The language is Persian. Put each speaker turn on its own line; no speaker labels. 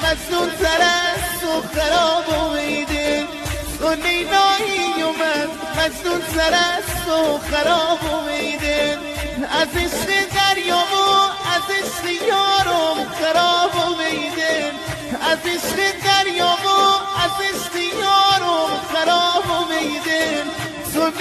مزنون تر است و خراب و میده تو لیلایی اومد مزنون تر است و خراب و میده از عشق دریا و از عشق یارم خراب و میده از عشق دریا و از عشق یارم خراب و میده تو